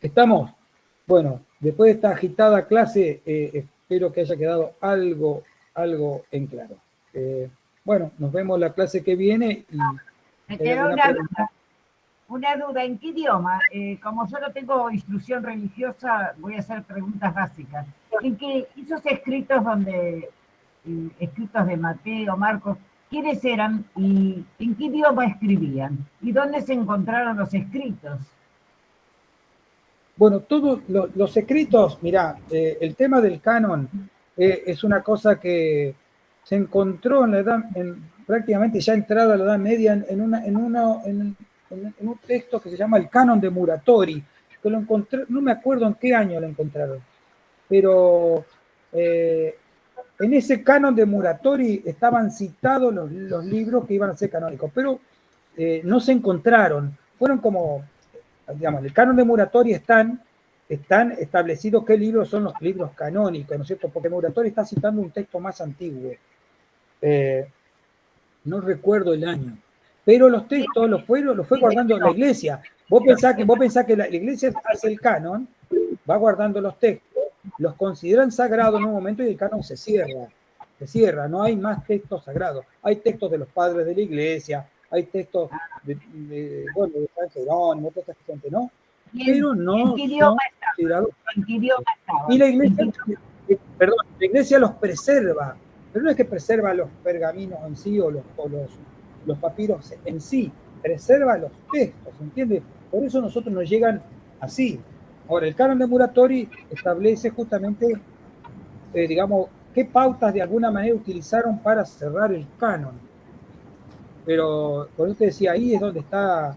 Estamos, bueno, después de esta agitada clase, espero que haya quedado algo en claro. Bueno, nos vemos la clase que viene y Me si hay quedó alguna pregunta. una duda, ¿en qué idioma? Como yo no tengo instrucción religiosa, voy a hacer preguntas básicas. ¿En qué esos escritos escritos de Mateo, Marcos, quiénes eran y en qué idioma escribían? ¿Y dónde se encontraron los escritos? Bueno, todos los escritos, mirá, el tema del canon es una cosa que se encontró en la edad, prácticamente ya entrada a la Edad Media, en un texto que se llama el Canon de Muratori, que lo encontré, no me acuerdo en qué año lo encontraron, pero en ese canon de Muratori estaban citados los libros que iban a ser canónicos, pero no se encontraron. Fueron como, digamos, el canon de Muratori están establecidos qué libros son los libros canónicos, ¿no es cierto? Porque Muratori está citando un texto más antiguo. No recuerdo el año. Pero los textos los fue guardando la iglesia. Vos pensás que la iglesia hace el canon, va guardando los textos, los consideran sagrados en un momento y el canon se cierra. Se cierra, no hay más textos sagrados. Hay textos de los padres de la iglesia, hay textos bueno, de San Jerónimo, de otra gente, ¿no? Pero ¿En no qué idioma son estaban? considerados. ¿En qué idioma Y estaban? la iglesia, perdón, la iglesia los preserva, pero no es que preserva los pergaminos en sí o los papiros en sí, preserva los textos, ¿entiendes? Por eso nosotros nos llegan así. Ahora, el canon de Muratori establece justamente, digamos, qué pautas de alguna manera utilizaron para cerrar el canon. Pero, por eso te decía, ahí es donde está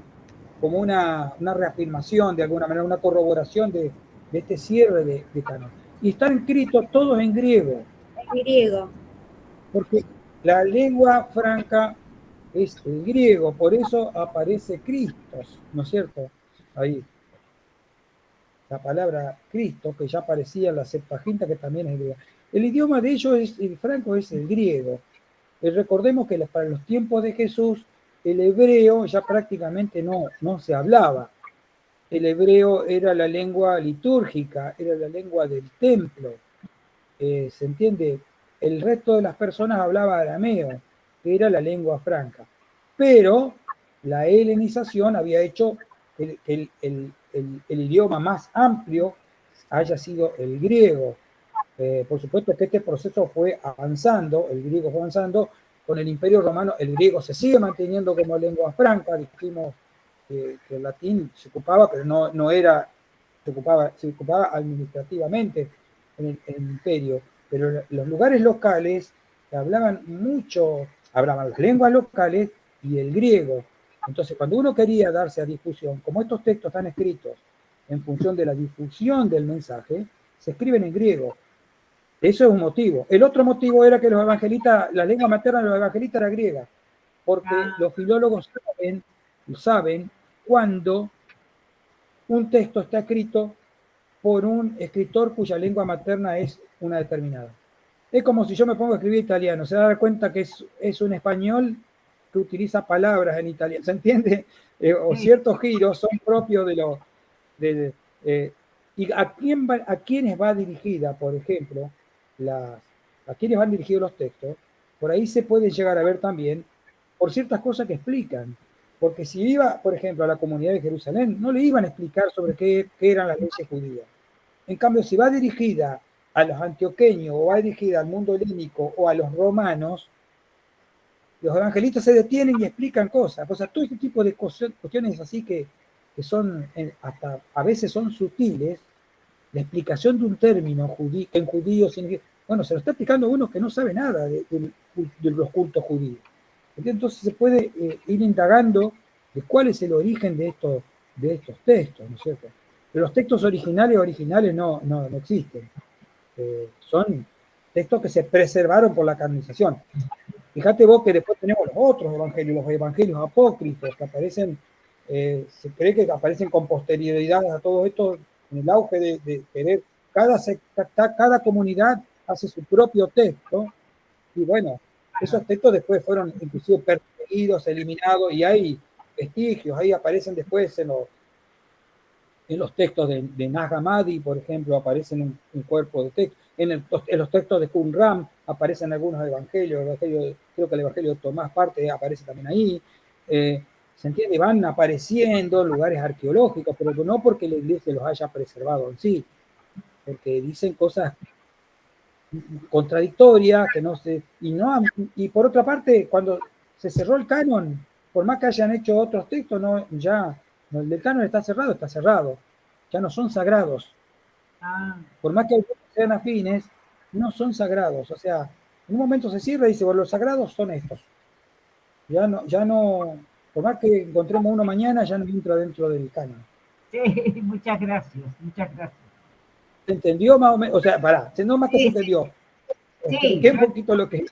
como una reafirmación, de alguna manera, una corroboración de este cierre de canon. Y están escritos todos en griego. En griego. Porque la lengua franca es el griego, por eso aparece Cristos, ¿no es cierto? Ahí, la palabra Cristo, que ya aparecía en la Septuaginta, que también es griega. El idioma de ellos, el franco, es el griego. Recordemos que para los tiempos de Jesús, el hebreo ya prácticamente no se hablaba. El hebreo era la lengua litúrgica, era la lengua del templo. ¿Se entiende? El resto de las personas hablaba arameo, que era la lengua franca. Pero la helenización había hecho que el idioma más amplio haya sido el griego. Por supuesto que este proceso fue avanzando, el griego fue avanzando, con el Imperio Romano el griego se sigue manteniendo como lengua franca, dijimos que el latín se ocupaba, pero no era, se ocupaba administrativamente en el imperio, pero los lugares locales hablaban las lenguas locales y el griego. Entonces, cuando uno quería darse a difusión, como estos textos están escritos en función de la difusión del mensaje, se escriben en griego. Eso es un motivo. El otro motivo era que los evangelistas, la lengua materna de los evangelistas era griega, porque los filólogos saben cuando un texto está escrito por un escritor cuya lengua materna es una determinada. Es como si yo me pongo a escribir italiano, se da cuenta que es un español que utiliza palabras en italiano, ¿se entiende? O ciertos giros son propios de lo... ¿Y a quiénes va dirigida, por ejemplo, a quiénes van dirigidos los textos? Por ahí se puede llegar a ver también por ciertas cosas que explican. Porque si iba, por ejemplo, a la comunidad de Jerusalén, no le iban a explicar sobre qué eran las leyes judías. En cambio, si va dirigida a los antioqueños o va dirigida al mundo helénico o a los romanos, los evangelistas se detienen y explican cosas. O sea, todo este tipo de cuestiones así que son, hasta a veces son sutiles, la explicación de un término en judío significa, bueno, se lo está explicando uno que no sabe nada de los cultos judíos. Entonces se puede ir indagando de cuál es el origen de estos textos, ¿no es cierto? Pero los textos originales no existen. Son textos que se preservaron por la canonización. Fíjate vos que después tenemos los otros evangelios, los evangelios apócrifos, que aparecen, se cree que aparecen con posterioridad a todo esto, en el auge de querer, cada comunidad hace su propio texto, y bueno, esos textos después fueron inclusive perseguidos, eliminados, y hay vestigios, ahí aparecen después En los textos de Nag Hammadi, por ejemplo, aparecen un cuerpo de texto. En los textos de Qumran aparecen algunos evangelios, creo que el evangelio de Tomás parte aparece también ahí. ¿Se entiende? Van apareciendo en lugares arqueológicos, pero no porque la iglesia los haya preservado en sí, porque dicen cosas contradictorias que no se... Y por otra parte, cuando se cerró el canon, por más que hayan hecho otros textos, el canon está cerrado, ya no son sagrados. Por más que algunos sean afines, no son sagrados. O sea, en un momento se cierra y dice, bueno, los sagrados son estos. Ya no, por más que encontremos uno mañana, ya no entra dentro del canon. Sí, muchas gracias. ¿Se entendió más o menos? O sea, no más que se entendió. Sí, expliqué un poquito lo que...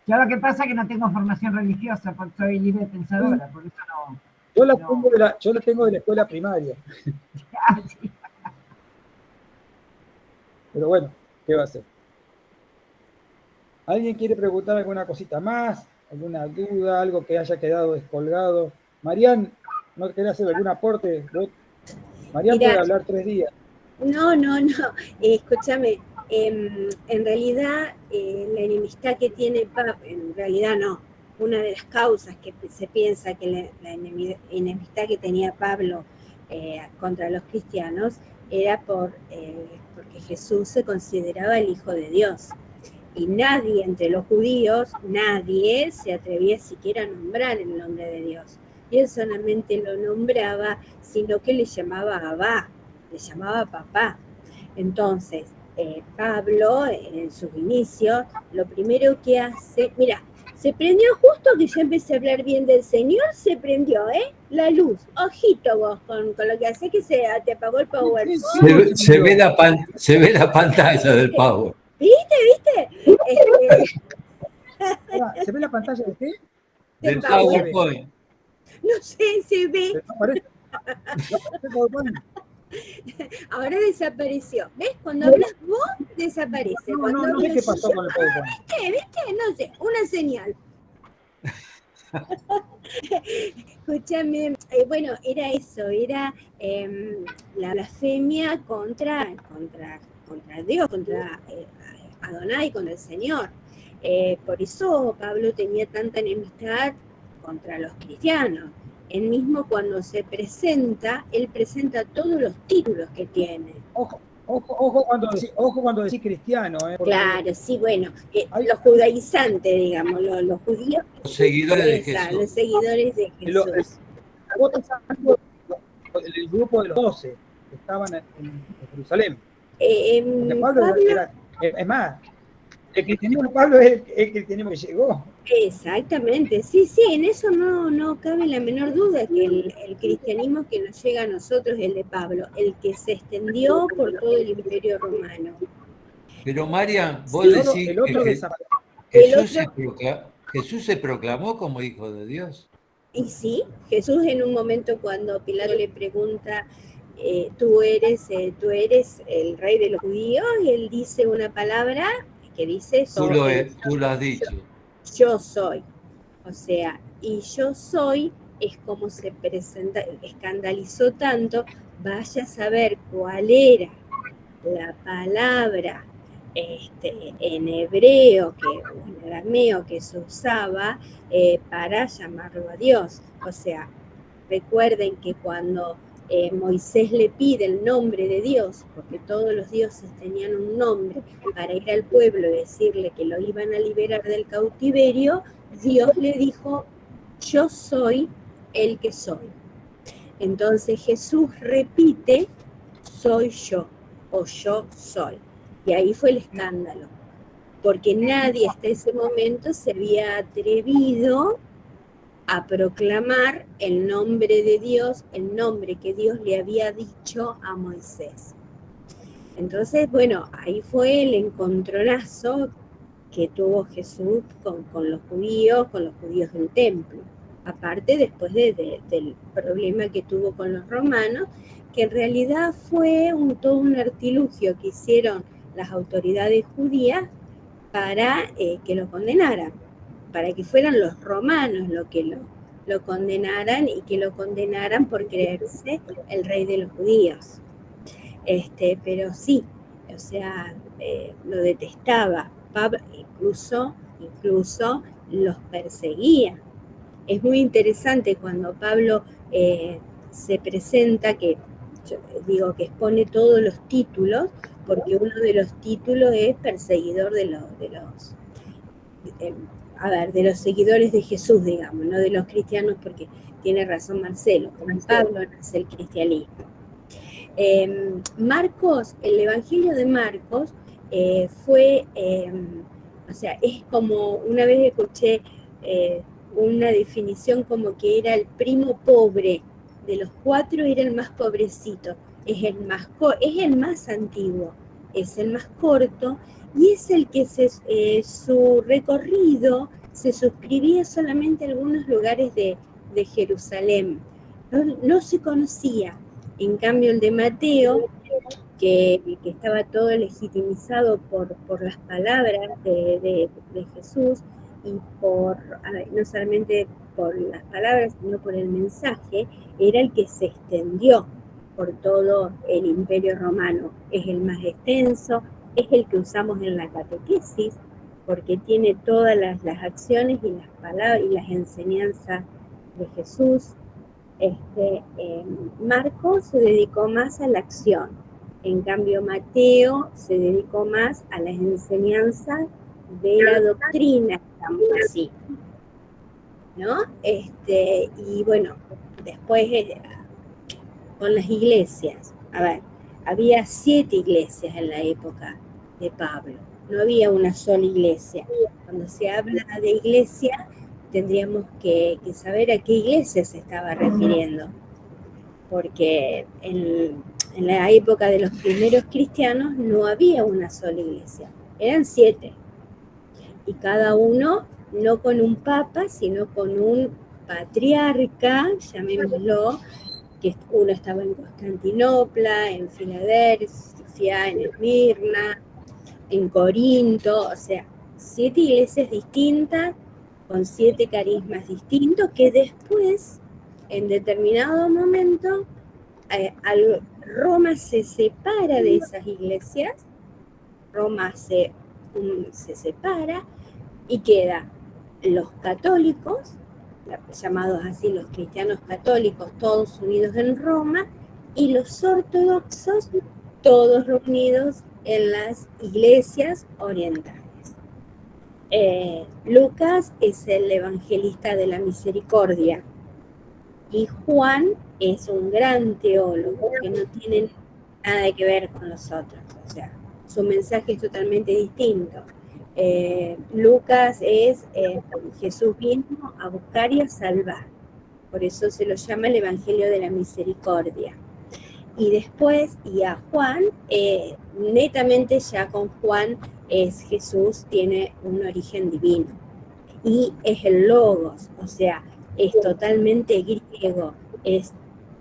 Yo lo que pasa es que no tengo formación religiosa, porque soy libre pensadora, por eso no... Yo la tengo de la escuela primaria. Sí. Pero bueno, ¿qué va a hacer? ¿Alguien quiere preguntar alguna cosita más? ¿Alguna duda? ¿Algo que haya quedado descolgado? Marian, ¿no querés hacer algún aporte? Marian puede hablar 3 días. No. Escúchame. En realidad, la enemistad que tiene Pablo, en realidad no. Una de las causas que se piensa que la enemistad que tenía Pablo contra los cristianos era porque Jesús se consideraba el Hijo de Dios. Y nadie entre los judíos, nadie se atrevía siquiera a nombrar el nombre de Dios. Y él solamente lo nombraba, sino que le llamaba Abba, le llamaba papá. Entonces, Pablo, en sus inicios, lo primero que hace, mira, se prendió justo que yo empecé a hablar bien del Señor, se prendió, la luz. Ojito vos con lo que hace que te apagó el PowerPoint. Se ve la pantalla del Power. ¿Viste? ¿Se ve la pantalla de qué? Del PowerPoint. No sé, se ve. Ahora desapareció. ¿Ves? Cuando hablas vos, desaparece. No sé qué pasó con el PowerPoint. ¿Viste? No sé, una señal. Escúchame, bueno, era eso, era la blasfemia contra Dios, contra Adonai, contra el Señor. Por eso Pablo tenía tanta enemistad contra los cristianos. Él mismo cuando se presenta, él presenta todos los títulos que tiene. Ojo cuando decís cristiano. Claro, sí, bueno, los judaizantes, digamos, los judíos. Los seguidores de Jesús. Los seguidores de Jesús. El grupo de los 12 que estaban en Jerusalén. Pablo es más, el cristianismo de Pablo es el cristianismo que llegó. Exactamente, sí, en eso no cabe la menor duda que el cristianismo que nos llega a nosotros es el de Pablo, el que se extendió por todo el Imperio Romano. Pero Marian, vos decís que Jesús se proclamó como Hijo de Dios. Y sí, Jesús en un momento cuando Pilato le pregunta, tú eres el rey de los judíos, y él dice una palabra que dice... Tú lo has dicho. Yo soy. O sea, y yo soy es como se presenta, escandalizó tanto, vaya a saber cuál era la palabra en hebreo o en arameo que se usaba para llamarlo a Dios. O sea, recuerden que cuando Moisés le pide el nombre de Dios, porque todos los dioses tenían un nombre, para ir al pueblo y decirle que lo iban a liberar del cautiverio, Dios le dijo, yo soy el que soy. Entonces Jesús repite, soy yo, o yo soy. Y ahí fue el escándalo, porque nadie hasta ese momento se había atrevido a proclamar el nombre de Dios, el nombre que Dios le había dicho a Moisés. Entonces, bueno, ahí fue el encontronazo que tuvo Jesús con los judíos del templo. Aparte, después del problema que tuvo con los romanos, que en realidad fue todo un artilugio que hicieron las autoridades judías para que lo condenaran, para que fueran los romanos los que lo condenaran y que lo condenaran por creerse el rey de los judíos. Pero sí, o sea, lo detestaba. Pablo incluso los perseguía. Es muy interesante cuando Pablo se presenta, que yo digo que expone todos los títulos, porque uno de los títulos es perseguidor de los seguidores de Jesús, digamos, no de los cristianos, porque tiene razón Marcelo, como Pablo nace el cristianismo. Marcos, el Evangelio de Marcos fue, o sea, es como, una vez escuché una definición como que era el primo pobre, de los 4 era el más pobrecito, es el más antiguo, es el más corto, y es el que su recorrido se suscribía solamente a algunos lugares de Jerusalén, no se conocía. En cambio, el de Mateo, que estaba todo legitimizado por las palabras de Jesús y no solamente por las palabras, sino por el mensaje, era el que se extendió por todo el Imperio Romano. Es el más extenso, es el que usamos en la catequesis, porque tiene todas las acciones y las palabras y las enseñanzas de Jesús. Marcos se dedicó más a la acción, en cambio Mateo se dedicó más a las enseñanzas de la doctrina, digamos así, ¿no? Y bueno, después con las iglesias, a ver, había 7 iglesias en la época de Pablo, no había una sola iglesia. Cuando se habla de iglesia, tendríamos que saber a qué iglesia se estaba refiriendo, porque en la época de los primeros cristianos no había una sola iglesia, eran 7, y cada uno no con un papa, sino con un patriarca, llamémoslo, que uno estaba en Constantinopla, en Filadelfia, en Esmirna, en Corinto, o sea, 7 iglesias distintas, con 7 carismas distintos, que después, en determinado momento, Roma se separa de esas iglesias, Roma se separa y queda los católicos, llamados así los cristianos católicos, todos unidos en Roma, y los ortodoxos, todos reunidos en las iglesias orientales. Lucas es el evangelista de la misericordia y Juan es un gran teólogo que no tiene nada que ver con los otros, o sea, su mensaje es totalmente distinto. Lucas es Jesús vino a buscar y a salvar, por eso se lo llama el Evangelio de la Misericordia. Y después, y a Juan, netamente ya con Juan es Jesús, tiene un origen divino. Y es el Logos, o sea, es totalmente griego, es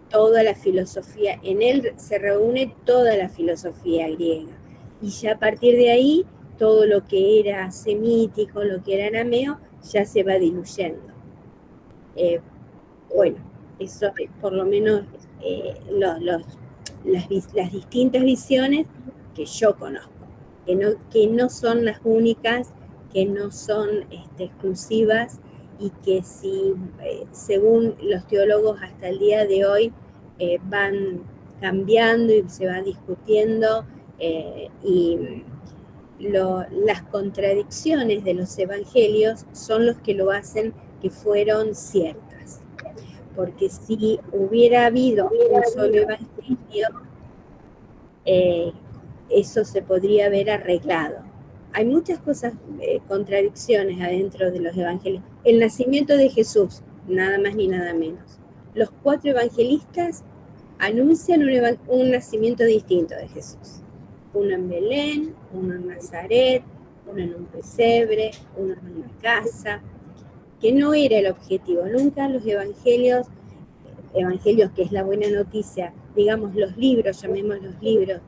toda la filosofía, en él se reúne toda la filosofía griega. Y ya a partir de ahí, todo lo que era semítico, lo que era arameo, ya se va diluyendo. Bueno, eso por lo menos las distintas visiones que yo conozco, que no son las únicas, que no son exclusivas, y que si, según los teólogos hasta el día de hoy, van cambiando y se van discutiendo, y las contradicciones de los evangelios son los que lo hacen que fueron ciertas. Porque si hubiera habido un solo evangelio, eso se podría haber arreglado. Hay muchas cosas, contradicciones adentro de los evangelios. El nacimiento de Jesús, nada más ni nada menos. Los 4 evangelistas anuncian un nacimiento distinto de Jesús. Uno en Belén, uno en Nazaret, uno en un pesebre, uno en una casa, que no era el objetivo. Nunca los evangelios que es la buena noticia, digamos los libros, llamémoslos libros,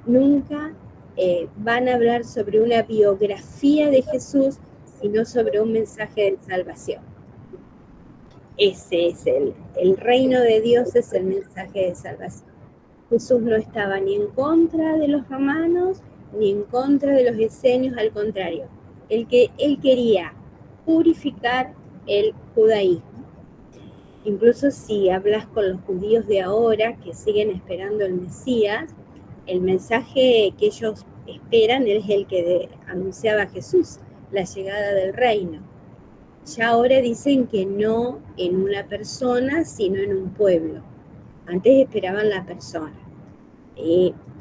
nunca van a hablar sobre una biografía de Jesús, sino sobre un mensaje de salvación. ese es el reino de Dios, es el mensaje de salvación. Jesús no estaba ni en contra de los romanos, ni en contra de los esenios, al contrario. Él quería purificar el judaísmo. Incluso si hablas con los judíos de ahora, que siguen esperando el Mesías, el mensaje que ellos esperan es el que anunciaba Jesús, la llegada del reino. Ya ahora dicen que no en una persona, sino en un pueblo. Antes esperaban la persona.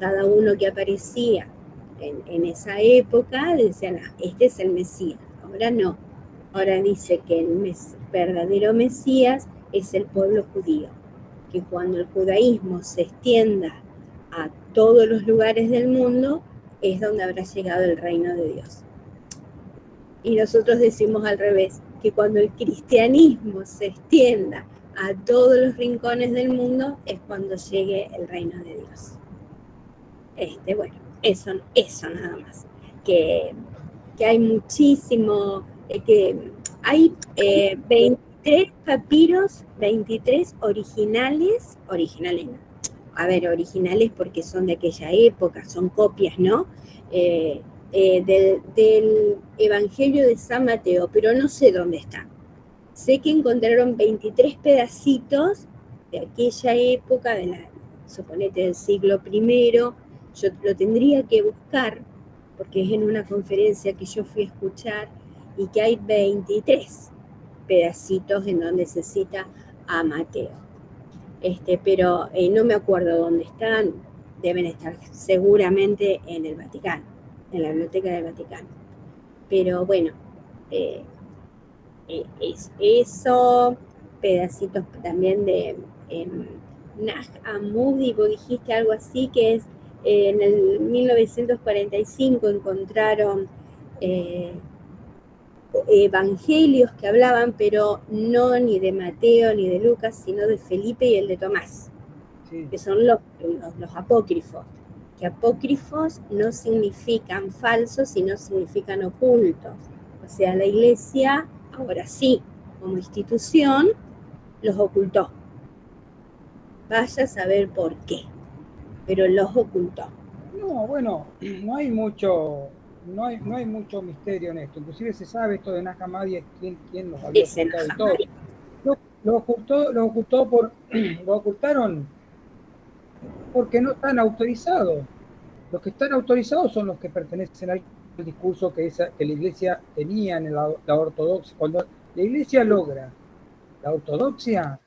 Cada uno que aparecía en esa época decían, este es el Mesías. Ahora no. Ahora dice que el verdadero Mesías es el pueblo judío. Que cuando el judaísmo se extienda a todos los lugares del mundo, es donde habrá llegado el reino de Dios. Y nosotros decimos al revés, que cuando el cristianismo se extienda a todos los rincones del mundo, es cuando llegue el reino de Dios. Bueno, eso nada más. Que hay muchísimo, que hay 23 papiros, 23 originales no. A ver, originales porque son de aquella época, son copias, ¿no? Del Evangelio de San Mateo, pero no sé dónde están. Sé que encontraron 23 pedacitos de aquella época, suponete del siglo I. Yo lo tendría que buscar, porque es en una conferencia que yo fui a escuchar, y que hay 23 pedacitos en donde se cita a Mateo. Pero no me acuerdo dónde están, deben estar seguramente en el Vaticano, en la Biblioteca del Vaticano. Pero bueno, es eso, pedacitos también de Nag Hammadi, vos dijiste algo así, que es en el 1945 encontraron evangelios que hablaban, pero no ni de Mateo ni de Lucas, sino de Felipe y el de Tomás, sí, que son los apócrifos. Que apócrifos no significan falsos, sino significan ocultos. O sea, la Iglesia, ahora sí, como institución, los ocultó. Vaya a saber por qué, pero los ocultó. No, bueno, no hay mucho misterio en esto. Inclusive se sabe esto de Nag Hammadi, quién los había ocultado y todo. Lo ocultaron porque no están autorizados. Los que están autorizados son los que pertenecen al discurso que la Iglesia tenía en la ortodoxia. Cuando la Iglesia logra la ortodoxia,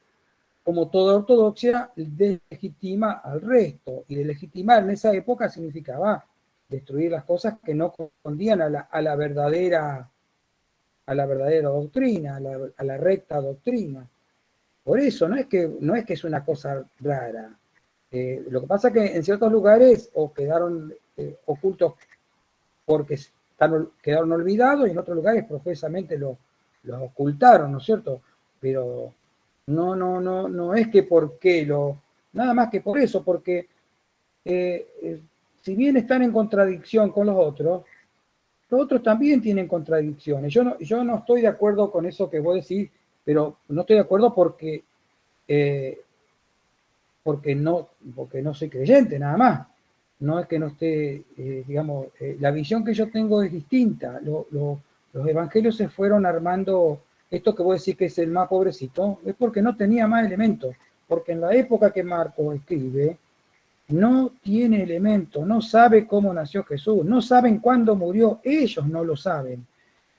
como toda ortodoxia, deslegitima al resto. Y deslegitimar en esa época significaba destruir las cosas que no correspondían a la verdadera doctrina, a la recta doctrina. Por eso no es que es una cosa rara. Lo que pasa es que en ciertos lugares quedaron ocultos porque quedaron olvidados, y en otros lugares profesamente los ocultaron, ¿no es cierto? Pero no es que nada más que por eso, porque si bien están en contradicción con los otros también tienen contradicciones. Yo no estoy de acuerdo con eso que vos decís, pero no estoy de acuerdo porque no soy creyente, nada más. No es que no esté, la visión que yo tengo es distinta. Los evangelios se fueron armando, esto que vos decís que es el más pobrecito, es porque no tenía más elementos. Porque en la época que Marcos escribe, no tiene elementos, no sabe cómo nació Jesús, no saben cuándo murió, ellos no lo saben,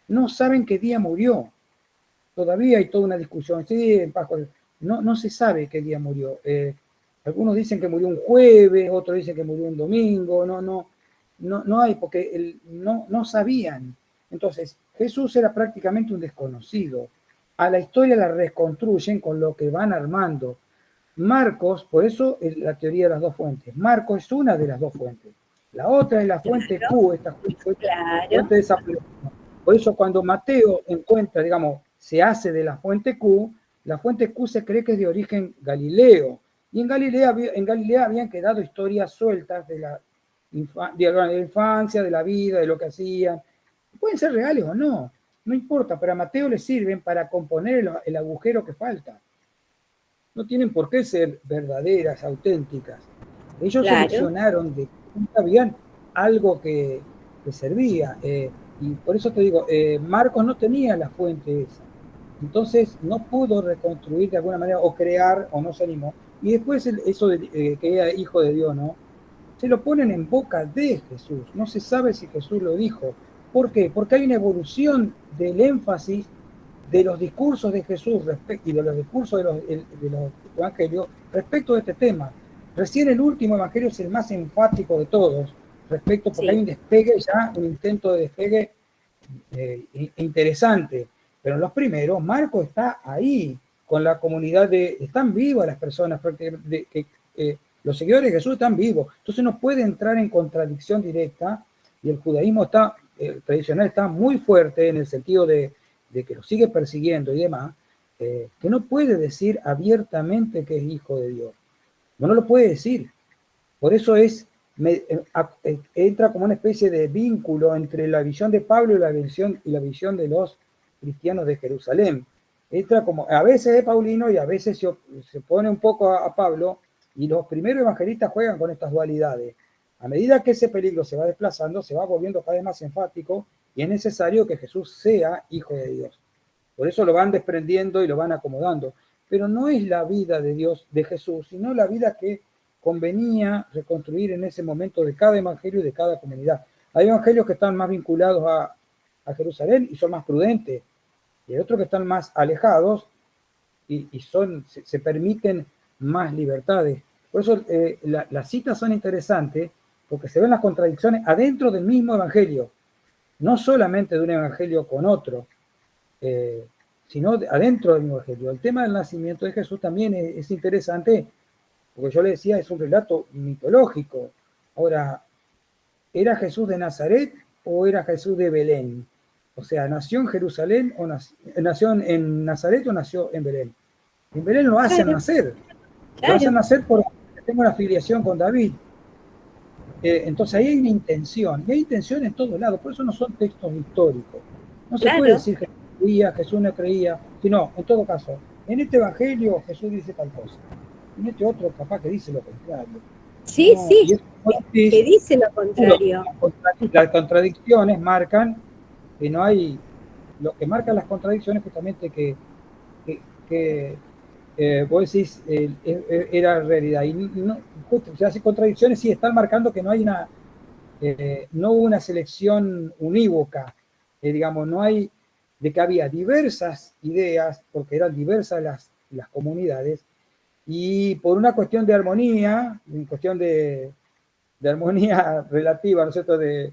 no saben qué día murió. Todavía hay toda una discusión, sí, no se sabe qué día murió. Algunos dicen que murió un jueves, otros dicen que murió un domingo, no hay, porque no sabían. Entonces, Jesús era prácticamente un desconocido. A la historia la reconstruyen con lo que van armando. Marcos, por eso la teoría de las dos fuentes. Marcos es una de las dos fuentes. La otra es la fuente Q, esta fuente de esa. Por eso cuando Mateo encuentra, se hace de la fuente Q se cree que es de origen galileo. Y en Galilea habían quedado historias sueltas de la infancia, de la vida, de lo que hacían. Pueden ser reales o no, no importa, pero a Mateo le sirven para componer el agujero que falta. No tienen por qué ser verdaderas, auténticas. Ellos Claro. seleccionaron de que habían algo que servía. Y por eso te digo, Marcos no tenía la fuente esa. Entonces no pudo reconstruir de alguna manera, o crear, o no se animó. Y después eso de que era hijo de Dios, ¿no? Se lo ponen en boca de Jesús. No se sabe si Jesús lo dijo. ¿Por qué? Porque hay una evolución del énfasis de los discursos de Jesús y de los discursos de los evangelios respecto de este tema. Recién el último evangelio es el más enfático de todos, porque hay un despegue ya, un intento de despegue interesante. Pero en los primeros, Marcos está ahí, con la comunidad están vivas las personas, los seguidores de Jesús están vivos. Entonces no puede entrar en contradicción directa, y el judaísmo tradicional está muy fuerte en el sentido de que lo sigue persiguiendo y demás, que no puede decir abiertamente que es hijo de Dios. No lo puede decir. Por eso entra como una especie de vínculo entre la visión de Pablo y la visión de los cristianos de Jerusalén. Entra como, a veces es paulino y a veces se pone un poco a Pablo, y los primeros evangelistas juegan con estas dualidades. A medida que ese peligro se va desplazando, se va volviendo cada vez más enfático, y es necesario que Jesús sea hijo de Dios. Por eso lo van desprendiendo y lo van acomodando. Pero no es la vida de Dios, de Jesús, sino la vida que convenía reconstruir en ese momento de cada evangelio y de cada comunidad. Hay evangelios que están más vinculados a Jerusalén y son más prudentes, y hay otros que están más alejados y se permiten más libertades. Por eso las citas son interesantes, porque se ven las contradicciones adentro del mismo evangelio, no solamente de un evangelio con otro, sino adentro del mismo evangelio. El tema del nacimiento de Jesús también es interesante, porque yo le decía, es un relato mitológico. Ahora, ¿era Jesús de Nazaret o era Jesús de Belén? O sea, ¿nació en Jerusalén o nació en Nazaret o nació en Belén? En Belén lo hacen nacer. Lo hacen nacer porque tengo una afiliación con David. Entonces ahí hay una intención, y hay intención en todos lados, por eso no son textos históricos. No se puede decir Jesús creía, Jesús no creía, sino, en todo caso, en este evangelio Jesús dice tal cosa, en este otro capaz que dice lo contrario. Sí, que dice lo contrario. Las contradicciones marcan que no hay, lo que marca las contradicciones justamente que vos decís era realidad, y no, justo, si hace contradicciones, sí están marcando que no hay no hubo una selección unívoca, digamos, no hay, de que había diversas ideas, porque eran diversas las comunidades, y por una cuestión de armonía, armonía relativa, ¿no es cierto?, de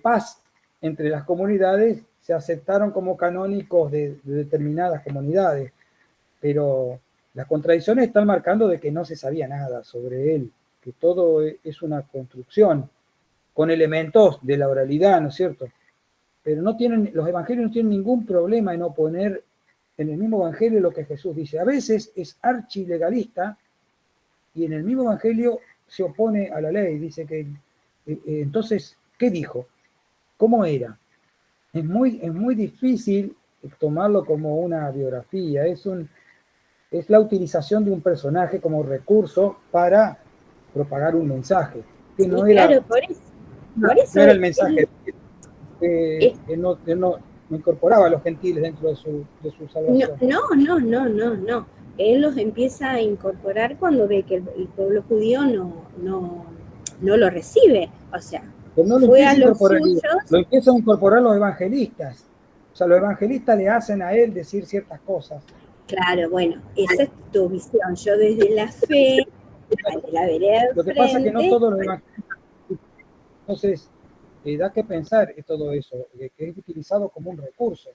paz entre las comunidades, se aceptaron como canónicos de determinadas comunidades, pero las contradicciones están marcando de que no se sabía nada sobre él, que todo es una construcción con elementos de la oralidad, ¿no es cierto? Pero los evangelios no tienen ningún problema en oponer en el mismo evangelio lo que Jesús dice. A veces es archilegalista y en el mismo evangelio se opone a la ley, dice que entonces, ¿qué dijo? ¿Cómo era? Es muy difícil tomarlo como una biografía, es la utilización de un personaje como recurso para propagar un mensaje. Que no era, claro, por eso no era el mensaje, no incorporaba a los gentiles dentro de su salvación. No. Él los empieza a incorporar cuando ve que el pueblo judío no lo recibe. O sea, pero no lo fue a los suyos. Lo empiezan a incorporar los evangelistas. O sea, los evangelistas le hacen a él decir ciertas cosas. Claro, bueno, esa es tu visión. Yo desde la fe, la vereda lo que pasa es que no todos los evangelistas. Entonces, da que pensar todo eso, que es utilizado como un recurso.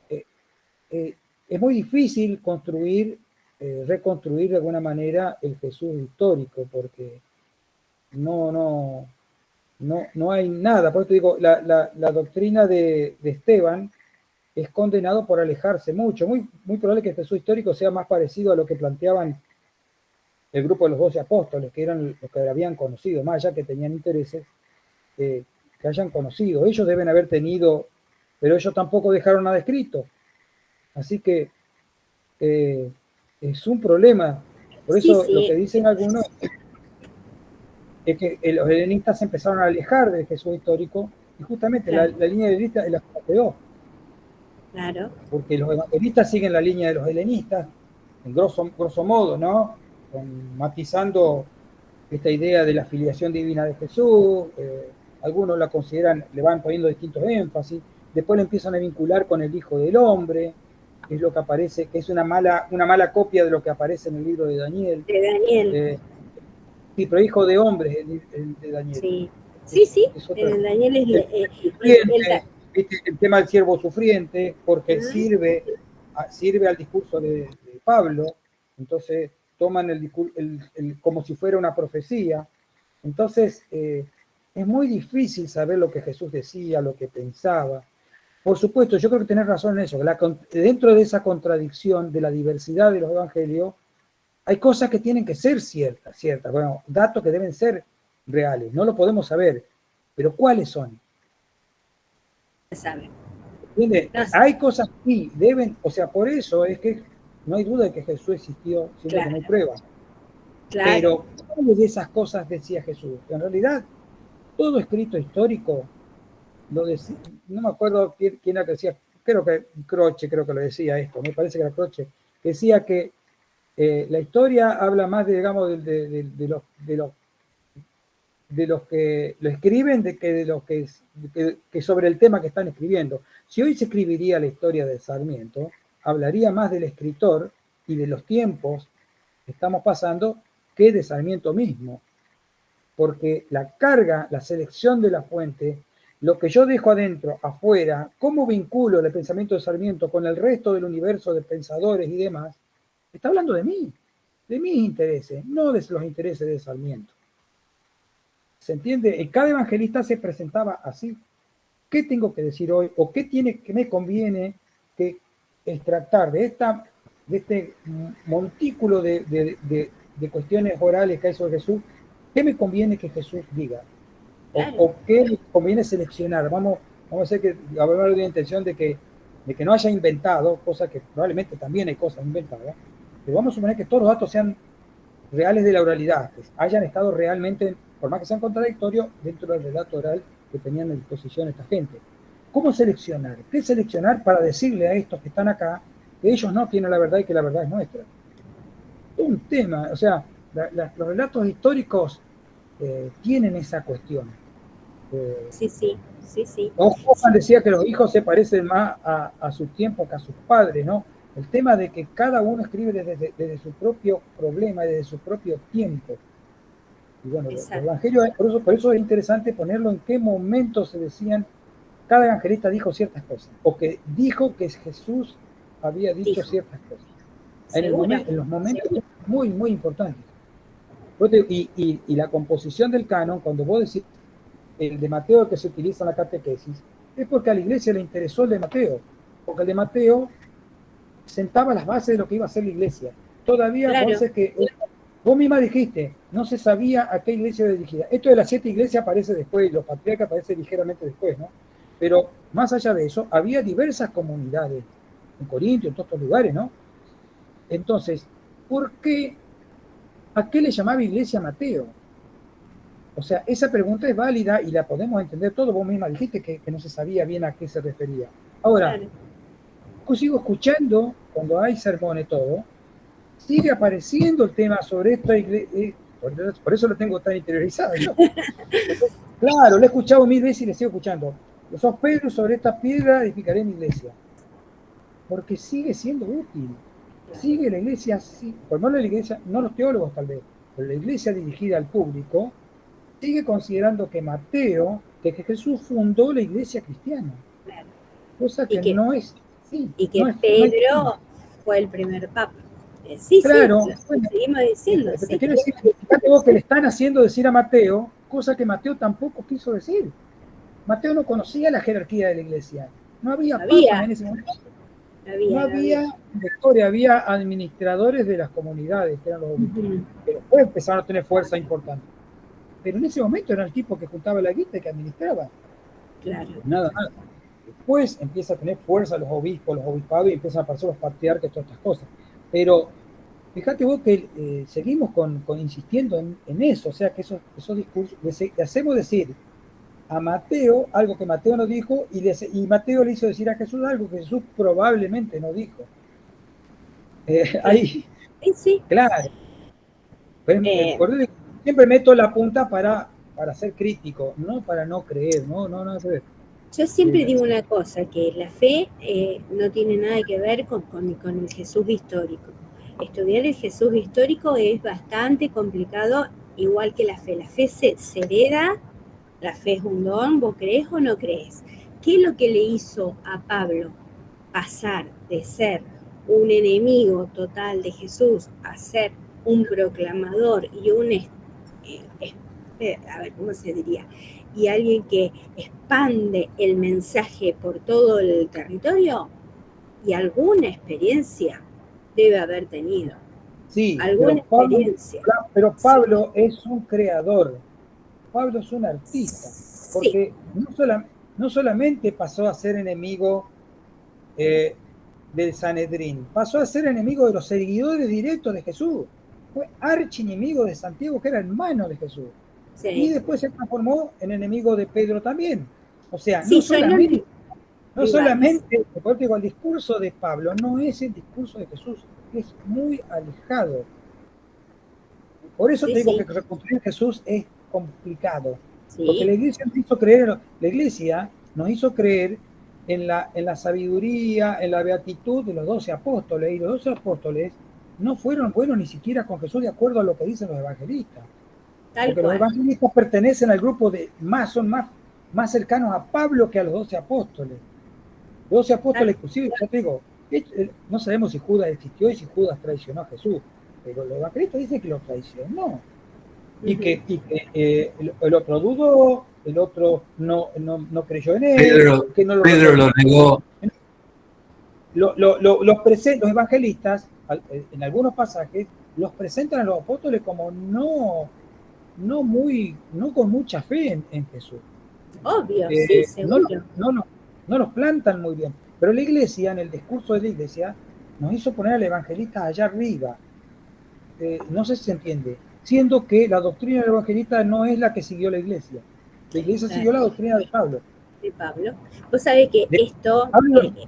Es muy difícil reconstruir de alguna manera el Jesús histórico, porque no hay nada. Por eso te digo, la doctrina de Esteban es condenado por alejarse mucho. Muy probable que el Jesús histórico sea más parecido a lo que planteaban el grupo de los 12 apóstoles, que eran los que habían conocido, más allá que tenían intereses, que hayan conocido. Ellos deben haber tenido, pero ellos tampoco dejaron nada escrito. Así que es un problema. Por eso lo que dicen algunos es que los helenistas se empezaron a alejar del Jesús histórico y justamente la línea helenista es la que quedó. Claro. Porque los evangelistas siguen la línea de los helenistas, en grosso modo, ¿no? Matizando esta idea de la filiación divina de Jesús, algunos la consideran, le van poniendo distintos énfasis, después le empiezan a vincular con el Hijo del Hombre, que es lo que aparece, que es una mala copia de lo que aparece en el libro de Daniel. De Daniel. Sí, pero Hijo de Hombre es el de Daniel. Sí, sí, el Daniel es el tema del siervo sufriente, porque sirve al discurso de Pablo, entonces toman como si fuera una profecía. Entonces, es muy difícil saber lo que Jesús decía, lo que pensaba. Por supuesto, yo creo que tenés razón en eso, que dentro de esa contradicción, de la diversidad de los evangelios, hay cosas que tienen que ser ciertas, bueno, datos que deben ser reales, no lo podemos saber, pero ¿cuáles son? Se sabe. Hay cosas que deben, o sea, por eso es que no hay duda de que Jesús existió, siempre que no hay pruebas. Claro. Pero, ¿cuáles de esas cosas decía Jesús? En realidad, todo escrito histórico, lo decía, no me acuerdo quién era que decía, creo que Croce, creo que lo decía esto, me parece que era Croce, que decía que la historia habla más, digamos, de los que lo escriben que de los que sobre el tema que están escribiendo. Si hoy se escribiría la historia de Sarmiento, hablaría más del escritor y de los tiempos que estamos pasando que de Sarmiento mismo. Porque la carga, la selección de la fuente, lo que yo dejo adentro, afuera, cómo vinculo el pensamiento de Sarmiento con el resto del universo de pensadores y demás, está hablando de mí, de mis intereses, no de los intereses de Sarmiento. ¿Se entiende? Cada evangelista se presentaba así. ¿Qué tengo que decir hoy? ¿O qué me conviene que extractar de este montículo de cuestiones orales que hay sobre Jesús? ¿Qué me conviene que Jesús diga? ¿O qué me conviene seleccionar? Vamos a hacer que hablar de una intención de que no haya inventado, cosa que probablemente también hay cosas inventadas, pero vamos a suponer que todos los datos sean reales de la oralidad, que hayan estado realmente, por más que sean contradictorios, dentro del relato oral que tenían a disposición esta gente. ¿Cómo seleccionar? ¿Qué seleccionar para decirle a estos que están acá que ellos no tienen la verdad y que la verdad es nuestra? Un tema, o sea, los relatos históricos tienen esa cuestión. Sí. Hoffman decía que los hijos se parecen más a sus tiempos que a sus padres, ¿no? El tema de que cada uno escribe desde su propio problema, desde su propio tiempo. Y bueno, el evangelio, por eso es interesante ponerlo en qué momento se decían, cada evangelista dijo ciertas cosas, o que dijo que Jesús había dicho ciertas cosas. En los momentos muy, muy importantes. Y la composición del canon, cuando vos decís el de Mateo que se utiliza en la catequesis, es porque a la iglesia le interesó el de Mateo, porque el de Mateo sentaba las bases de lo que iba a ser la iglesia. Todavía, vos misma dijiste, no se sabía a qué iglesia era dirigida. Esto de las 7 iglesias aparece después, los patriarcas aparece ligeramente después, ¿no? Pero más allá de eso, había diversas comunidades, en Corintio, en todos estos lugares, ¿no? Entonces, ¿a qué le llamaba iglesia Mateo? O sea, esa pregunta es válida y la podemos entender todo. Vos misma dijiste que no se sabía bien a qué se refería. Ahora, yo sigo escuchando, cuando hay sermones todo, sigue apareciendo el tema sobre esta iglesia, por eso lo tengo tan interiorizado, ¿no? Claro, lo he escuchado 1000 veces y le sigo escuchando. Sos Pedro, sobre esta piedra edificaré mi iglesia. Porque sigue siendo útil. Sigue la iglesia, por no la iglesia, no los teólogos tal vez, pero la iglesia dirigida al público, sigue considerando que que Jesús fundó la iglesia cristiana. Cosa que no es. Y que Pedro fue el primer papa. Claro, seguimos diciendo. Te quiero decir que le están haciendo decir a Mateo, cosa que Mateo tampoco quiso decir. Mateo no conocía la jerarquía de la iglesia. No había papas en ese momento. No había victoria, había administradores de las comunidades, que eran los obispos, que después empezaron a tener fuerza importante. Pero en ese momento era el tipo que juntaba la guita y que administraba. Claro. Nada más. Después empieza a tener fuerza los obispos, los obispados, y empiezan a aparecer los patriarcas, todas estas cosas. Pero fíjate vos que seguimos insistiendo en eso, o sea que esos discursos, le hacemos decir a Mateo algo que Mateo no dijo, y Mateo le hizo decir a Jesús algo que Jesús probablemente no dijo. Ahí, Sí. claro. Pero, siempre meto la punta para ser crítico, no para no creer, no. Yo siempre digo una cosa, que la fe no tiene nada que ver con el Jesús histórico. Estudiar el Jesús histórico es bastante complicado, igual que la fe. La fe se hereda, la fe es un don, vos crees o no crees. ¿Qué es lo que le hizo a Pablo pasar de ser un enemigo total de Jesús a ser un proclamador y ¿cómo se diría? Y alguien que expande el mensaje por todo el territorio? Y alguna experiencia debe haber tenido. Sí, alguna experiencia. Pero Pablo es un creador. Pablo es un artista. Porque no solamente pasó a ser enemigo del Sanedrín, pasó a ser enemigo de los seguidores directos de Jesús. Fue archienemigo de Santiago, que era hermano de Jesús. Sí. Y después se transformó en enemigo de Pedro también. O sea, sí, no solamente, por digo, el discurso de Pablo no es el discurso de Jesús, es muy alejado. Por eso te digo que reconstruir Jesús es complicado. Sí. Porque la iglesia nos hizo creer en la sabiduría, en la beatitud de los 12 apóstoles, y los 12 apóstoles no fueron buenos ni siquiera con Jesús de acuerdo a lo que dicen los evangelistas. Porque los evangelistas pertenecen al grupo son más cercanos a Pablo que a los 12 apóstoles. Los 12 apóstoles, inclusive, yo te digo, no sabemos si Judas existió y si Judas traicionó a Jesús, pero los evangelistas dicen que lo traicionó. Y que el otro dudó, el otro no creyó en él. Pedro lo negó. Los evangelistas, en algunos pasajes, los presentan a los apóstoles como no con mucha fe en Jesús. Obvio, sí, seguro. No los plantan muy bien. Pero la iglesia, en el discurso de la iglesia, nos hizo poner al evangelista allá arriba. No sé si se entiende. Siendo que la doctrina del evangelista no es la que siguió la iglesia. La iglesia siguió la doctrina de Pablo. De Pablo. Vos sabés que esto...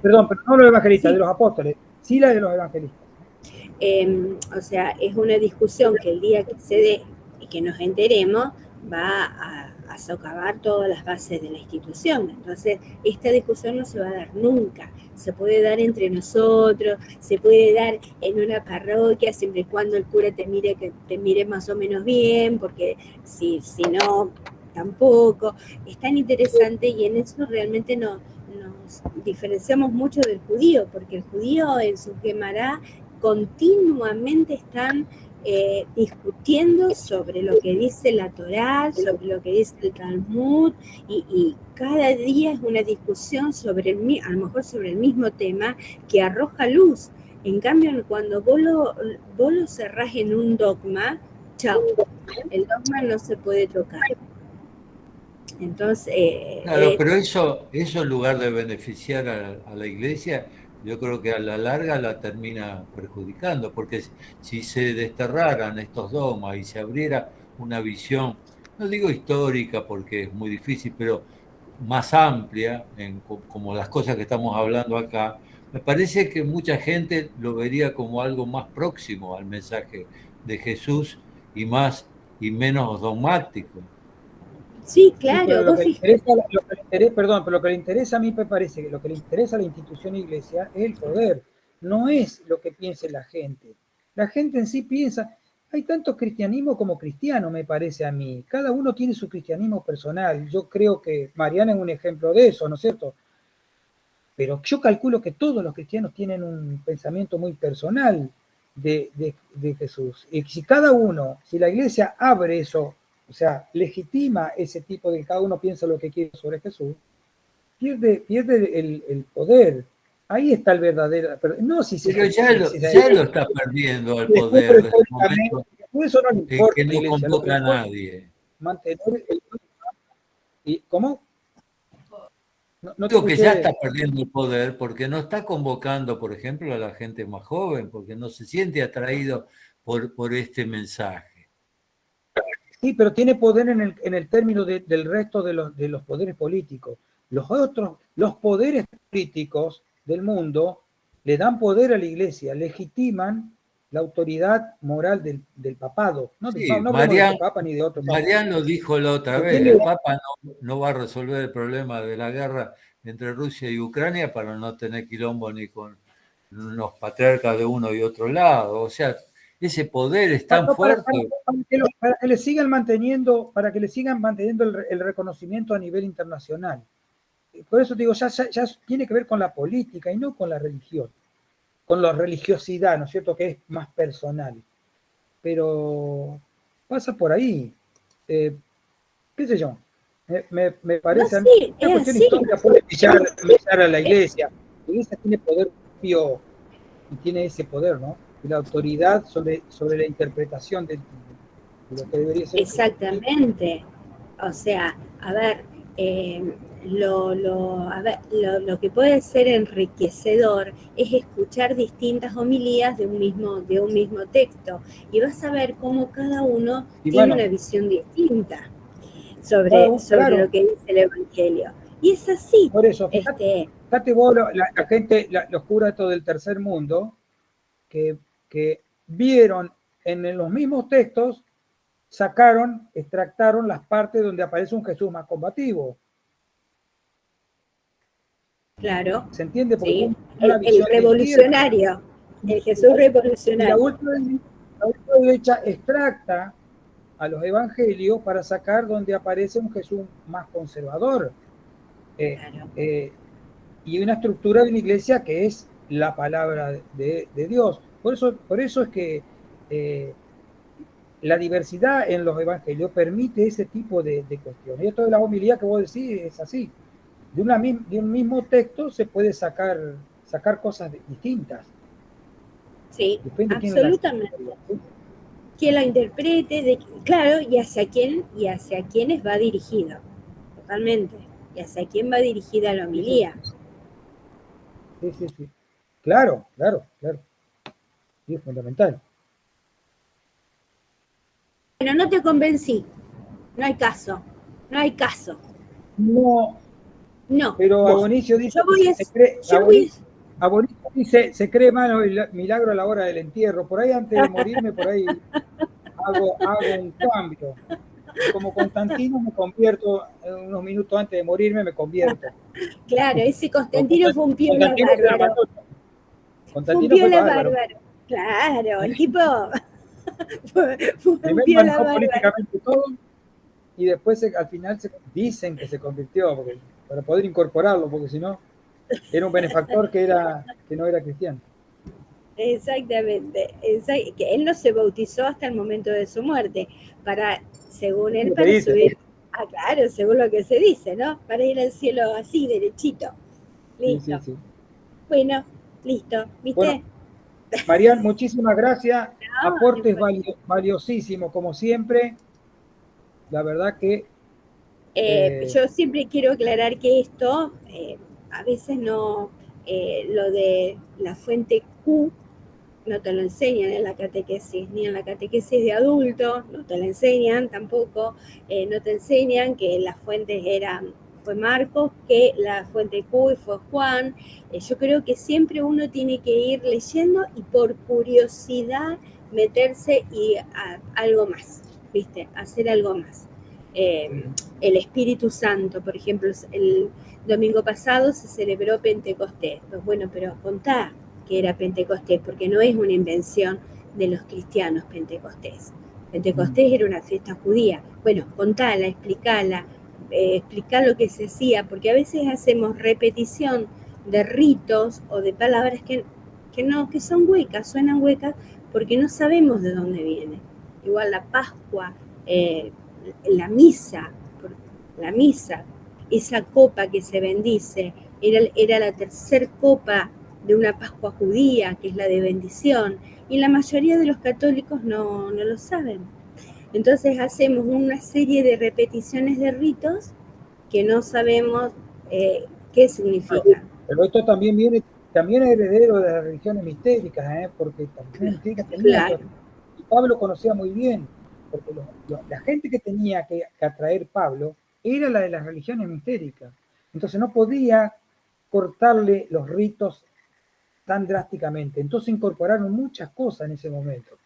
Perdón, pero no los evangelistas, de los apóstoles. Sí, la de los evangelistas. O sea, es una discusión que el día que se dé y que nos enteremos va a socavar todas las bases de la institución. Entonces, esta discusión no se va a dar nunca. Se puede dar entre nosotros, se puede dar en una parroquia, siempre y cuando el cura te mire más o menos bien, porque si no, tampoco. Es tan interesante y en eso realmente nos diferenciamos mucho del judío, porque el judío en su Gemará continuamente están discutiendo sobre lo que dice la Torá, sobre lo que dice el Talmud, y cada día es una discusión a lo mejor sobre el mismo tema que arroja luz. En cambio, cuando vos lo cerrás en un dogma, chao, el dogma no se puede tocar. Entonces... claro, pero eso en lugar de beneficiar a la iglesia, yo creo que a la larga la termina perjudicando, porque si se desterraran estos dogmas y se abriera una visión, no digo histórica porque es muy difícil, pero más amplia, como las cosas que estamos hablando acá, me parece que mucha gente lo vería como algo más próximo al mensaje de Jesús y menos dogmático. Sí, claro. Pero lo que le interesa a mí me parece que lo que le interesa a la institución iglesia es el poder, no es lo que piense la gente. La gente en sí piensa, hay tanto cristianismo como cristiano, me parece a mí. Cada uno tiene su cristianismo personal. Yo creo que Mariana es un ejemplo de eso, ¿no es cierto? Pero yo calculo que todos los cristianos tienen un pensamiento muy personal de Jesús. Y si la iglesia abre eso, o sea, legitima ese tipo de que cada uno piensa lo que quiere sobre Jesús, pierde el poder. Ahí está el verdadero... No, pero ya lo está perdiendo el poder desde el momento eso no le importa, que no convoca a nadie. Mantener ¿Y cómo? No te Digo que ya escuché. está perdiendo el poder porque no está convocando, por ejemplo, a la gente más joven, porque no se siente atraído por este mensaje. Sí, pero tiene poder en el término del resto de los poderes políticos. Los poderes políticos del mundo le dan poder a la iglesia, legitiman la autoridad moral del papado. No, Sí, no hablemos de este papa ni de otro papa. Marián lo dijo la otra vez, ¿Entiendes? el Papa no va a resolver el problema de la guerra entre Rusia y Ucrania para no tener quilombo ni con los patriarcas de uno y otro lado. O sea, ese poder es tan fuerte. Para que le sigan manteniendo el reconocimiento a nivel internacional. Por eso digo, ya tiene que ver con la política y no con la religión, con la religiosidad, ¿no es cierto?, que es más personal. Pero pasa por ahí. ¿Qué sé yo? Me parece, no, sí, una es cuestión así. histórica puede pillar a la iglesia. La iglesia tiene poder propio y tiene ese poder, ¿no? Y la autoridad sobre la interpretación de lo que debería ser. Exactamente. O sea, a ver, lo que puede ser enriquecedor es escuchar distintas homilías de un mismo texto y vas a ver cómo cada uno tiene una visión distinta sobre claro, lo que dice el Evangelio. Y es así. Por eso, fíjate vos, la gente, los curas del tercer mundo, que vieron en los mismos textos, extractaron las partes donde aparece un Jesús más combativo. Claro. ¿Se entiende? Porque Sí. el revolucionario, el Jesús revolucionario. Y la ultraderecha extracta a los evangelios para sacar donde aparece un Jesús más conservador. Claro. Y una estructura de la iglesia que es la palabra de Dios. Por eso es que la diversidad en los evangelios permite ese tipo de cuestiones. Y esto de la homilía que vos decís es así. De un mismo texto se puede sacar cosas distintas. Sí, absolutamente. Quien la interprete, claro, y hacia quiénes va dirigido, totalmente, y hacia quién va dirigida la homilía. Sí. Claro. Sí, es fundamental. Bueno, no te convencí, no hay caso. No. Pero Abonicio dice Abonicio dice, se cree mano el milagro a la hora del entierro. Por ahí antes de morirme, hago un cambio. Como Constantino me convierto, unos minutos antes de morirme me convierto. Claro, ese Constantino fue un piola bárbaro. Constantino fue bárbaro. Claro, el tipo fue un piola bárbaro. Políticamente todo, y después al final dicen que se convirtió para poder incorporarlo, porque si no, era un benefactor que no era cristiano. Exactamente, que él no se bautizó hasta el momento de su muerte, según él, para subir, claro, según lo que se dice, ¿no? Para ir al cielo así, derechito. Listo. Sí. Bueno, listo, ¿viste? Bueno, Marian, muchísimas gracias. Aportes valiosísimos, como siempre. La verdad que... yo siempre quiero aclarar que esto, a veces no, lo de la fuente Q, no te lo enseñan en la catequesis, ni en la catequesis de adultos, no te lo enseñan tampoco, no te enseñan que las fuentes fue Marcos, que la fuente Q fue Juan. Yo creo que siempre uno tiene que ir leyendo y por curiosidad meterse y algo más, ¿viste? Hacer algo más. El Espíritu Santo, por ejemplo, el domingo pasado se celebró Pentecostés. Pues bueno, pero contá que era Pentecostés, porque no es una invención de los cristianos Pentecostés. Pentecostés era una fiesta judía. Bueno, contala, explicala, explicar lo que se hacía, porque a veces hacemos repetición de ritos o de palabras que son huecas, suenan huecas, porque no sabemos de dónde viene. Igual la Pascua, la misa, esa copa que se bendice, era la tercera copa de una Pascua judía, que es la de bendición, y la mayoría de los católicos no lo saben. Entonces hacemos una serie de repeticiones de ritos que no sabemos ¿Qué significa? Pero esto también es heredero de las religiones mistéricas, porque las religiones mistéricas tenían, Claro. y Pablo conocía muy bien, porque la gente que tenía que atraer Pablo era la de las religiones mistéricas. Entonces no podía cortarle los ritos tan drásticamente. Entonces incorporaron muchas cosas en ese momento,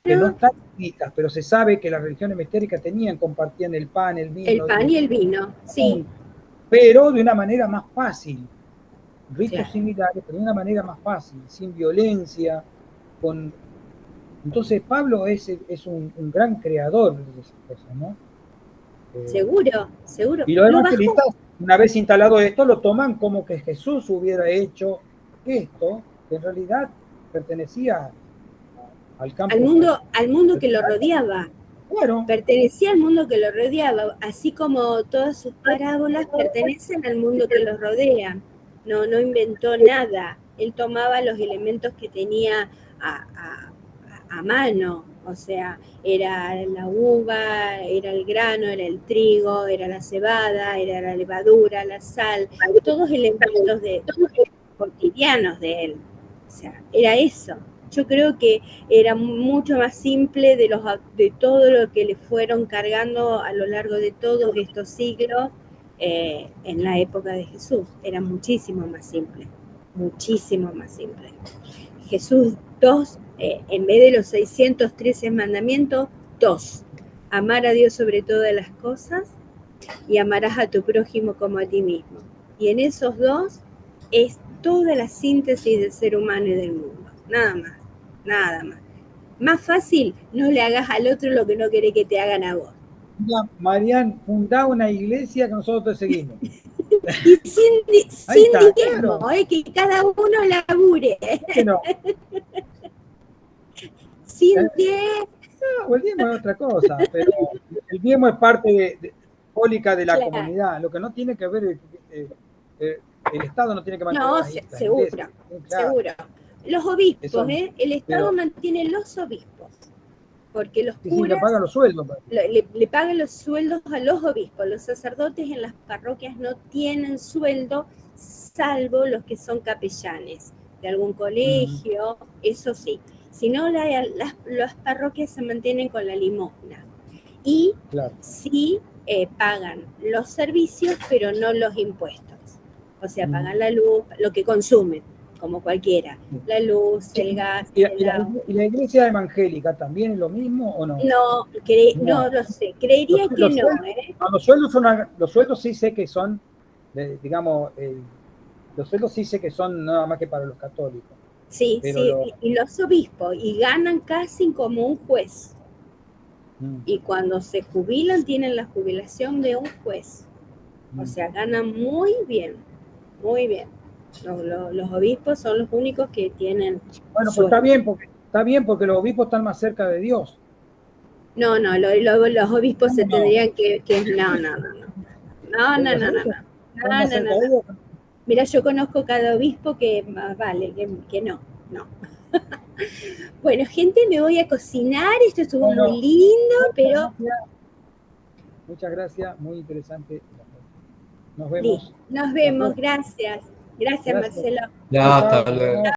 que no están escritas, pero se sabe que las religiones mistéricas compartían el pan, el vino. El pan y el vino, sí. Pero de una manera más fácil. Ritos Claro. similares, pero de una manera más fácil, sin violencia. Entonces Pablo es un gran creador de esas cosas, ¿no? Seguro, seguro. Y los No evangelistas, bajó. una vez instalado esto, lo toman como que Jesús hubiera hecho esto, que en realidad pertenecía al campo. Al mundo que lo rodeaba. Claro. Pertenecía al mundo que lo rodeaba, así como todas sus parábolas pertenecen al mundo que lo rodea. No inventó nada. Él tomaba los elementos que tenía a mano, o sea, era la uva, era el grano, era el trigo, era la cebada, era la levadura, la sal, todos elementos cotidianos de él. O sea, era eso. Yo creo que era mucho más simple de todo lo que le fueron cargando a lo largo de todos estos siglos en la época de Jesús. Era muchísimo más simple, muchísimo más simple. Jesús, en vez de los 613 mandamientos, 2. Amar a Dios sobre todas las cosas y amarás a tu prójimo como a ti mismo. Y en esos 2 es toda la síntesis del ser humano y del mundo. Nada más, nada más. Más fácil, no le hagas al otro lo que no querés que te hagan a vos. Marian, fundá una iglesia que nosotros te seguimos. Y sin diezmo, claro. que cada uno labure. No. Sin diezmo. No, el diezmo es otra cosa, pero el diezmo es parte simbólica de la comunidad. Lo que no tiene que ver, el Estado no tiene que mantener. No, seguro, claro. Seguro. Los obispos, el Estado mantiene los obispos, porque los curas le pagan los sueldos. Le pagan los sueldos a los obispos. Los sacerdotes en las parroquias no tienen sueldo, salvo los que son capellanes de algún colegio, eso sí. Si no, las parroquias se mantienen con la limosna. Y sí pagan los servicios, pero no los impuestos. O sea, pagan la luz, lo que consumen, como cualquiera. La luz, el gas, el agua. ¿Y la iglesia evangélica también es lo mismo o no? No lo sé. Creería que no. Los sueldos sí sé que son, digamos, los sueldos sí sé que son nada más que para los católicos. Sí, y los obispos, y ganan casi como un juez. Y cuando se jubilan, tienen la jubilación de un juez. O sea, ganan muy bien, muy bien. Los obispos son los únicos que tienen. Bueno, pues está bien porque los obispos están más cerca de Dios. No, los obispos se tendrían que. No. Mira, yo conozco cada obispo que más vale, que no. Bueno, gente, me voy a cocinar. Esto estuvo muy lindo, pero. Muchas gracias, muy interesante. Nos vemos. Nos vemos, gracias. Gracias, Marcelo. Ya, hasta luego.